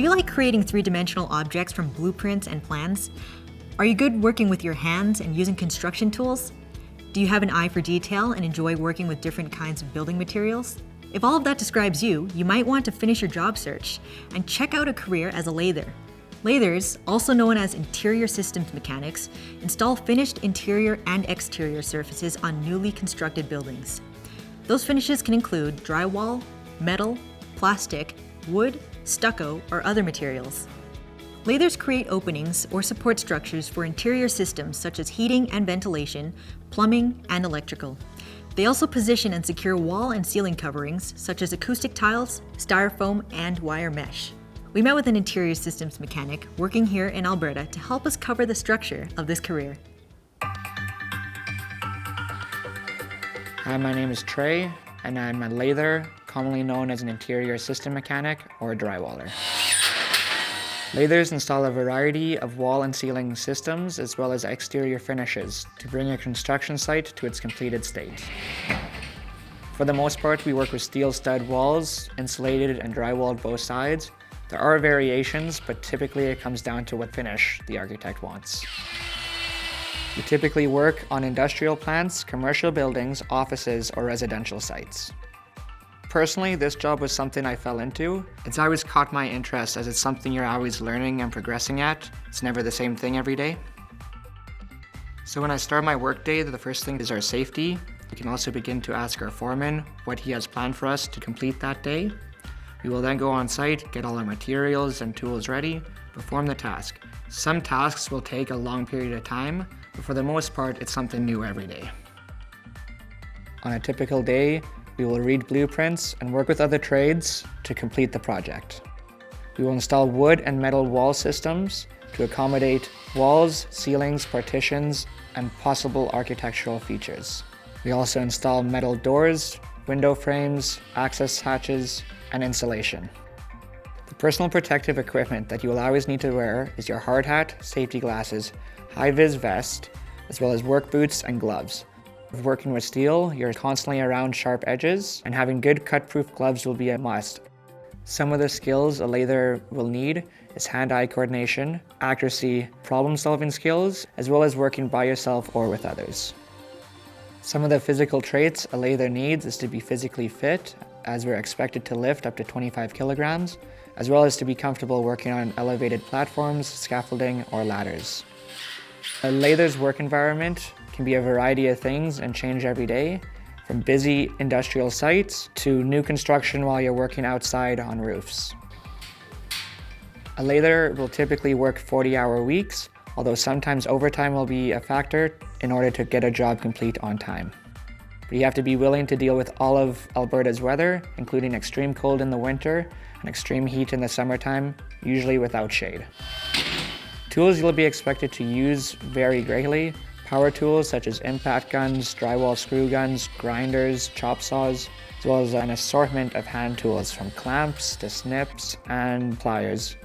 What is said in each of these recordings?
Do you like creating three-dimensional objects from blueprints and plans? Are you good working with your hands and using construction tools? Do you have an eye for detail and enjoy working with different kinds of building materials? If all of that describes you, you might want to finish your job search and check out a career as a lather. Lathers, also known as interior systems mechanics, install finished interior and exterior surfaces on newly constructed buildings. Those finishes can include drywall, metal, plastic, wood, stucco, or other materials. Lathers create openings or support structures for interior systems such as heating and ventilation, plumbing, and electrical. They also position and secure wall and ceiling coverings such as acoustic tiles, styrofoam, and wire mesh. We met with an interior systems mechanic working here in Alberta to help us cover the structure of this career. Hi, my name is Trey, and I'm a lather, commonly known as an interior system mechanic or a drywaller. Lathers install a variety of wall and ceiling systems as well as exterior finishes to bring a construction site to its completed state. For the most part, we work with steel stud walls, insulated and drywalled both sides. There are variations, but typically it comes down to what finish the architect wants. We typically work on industrial plants, commercial buildings, offices, or residential sites. Personally, this job was something I fell into. It's always caught my interest as it's something you're always learning and progressing at. It's never the same thing every day. So when I start my workday, the first thing is our safety. We can also begin to ask our foreman what he has planned for us to complete that day. We will then go on site, get all our materials and tools ready, perform the task. Some tasks will take a long period of time, but for the most part, it's something new every day. On a typical day, we will read blueprints and work with other trades to complete the project. We will install wood and metal wall systems to accommodate walls, ceilings, partitions, and possible architectural features. We also install metal doors, window frames, access hatches, and insulation. The personal protective equipment that you will always need to wear is your hard hat, safety glasses, high-vis vest, as well as work boots and gloves. Working with steel, you're constantly around sharp edges, and having good cut-proof gloves will be a must. Some of the skills a lather will need is hand-eye coordination, accuracy, problem-solving skills, as well as working by yourself or with others. Some of the physical traits a lather needs is to be physically fit, as we're expected to lift up to 25 kilograms, as well as to be comfortable working on elevated platforms, scaffolding, or ladders. A lather's work environment can be a variety of things and change every day, from busy industrial sites to new construction while you're working outside on roofs. A lather will typically work 40-hour weeks, although sometimes overtime will be a factor in order to get a job complete on time. But you have to be willing to deal with all of Alberta's weather, including extreme cold in the winter and extreme heat in the summertime, usually without shade. Tools you'll be expected to use vary greatly. Power tools such as impact guns, drywall screw guns, grinders, chop saws, as well as an assortment of hand tools from clamps to snips and pliers.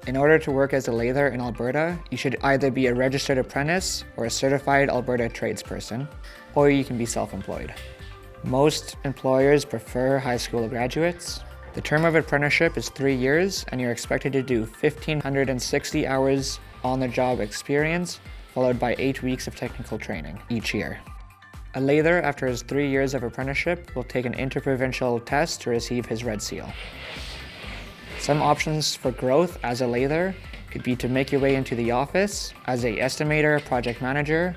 In order to work as a lather in Alberta, you should either be a registered apprentice or a certified Alberta tradesperson, or you can be self-employed. Most employers prefer high school graduates. The term of apprenticeship is 3 years, and you're expected to do 1,560 hours on-the-job experience, followed by 8 weeks of technical training each year. A lather, after his 3 years of apprenticeship, will take an interprovincial test to receive his Red Seal. Some options for growth as a lather could be to make your way into the office as an estimator, project manager.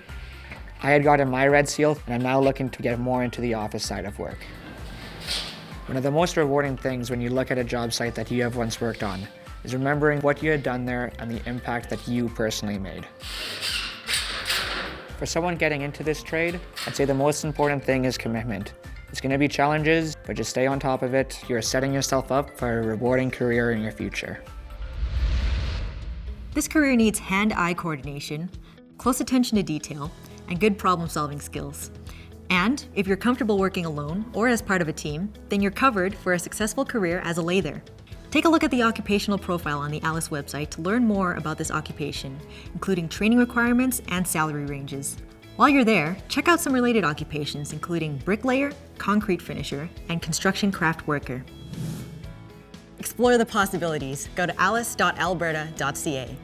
I had gotten my Red Seal, and I'm now looking to get more into the office side of work. One of the most rewarding things when you look at a job site that you have once worked on is remembering what you had done there and the impact that you personally made. For someone getting into this trade, I'd say the most important thing is commitment. It's going to be challenges, but just stay on top of it. You're setting yourself up for a rewarding career in your future. This career needs hand-eye coordination, close attention to detail, and good problem-solving skills. And if you're comfortable working alone or as part of a team, then you're covered for a successful career as a lather. Take a look at the occupational profile on the ALICE website to learn more about this occupation, including training requirements and salary ranges. While you're there, check out some related occupations, including bricklayer, concrete finisher, and construction craft worker. Explore the possibilities. Go to alice.alberta.ca.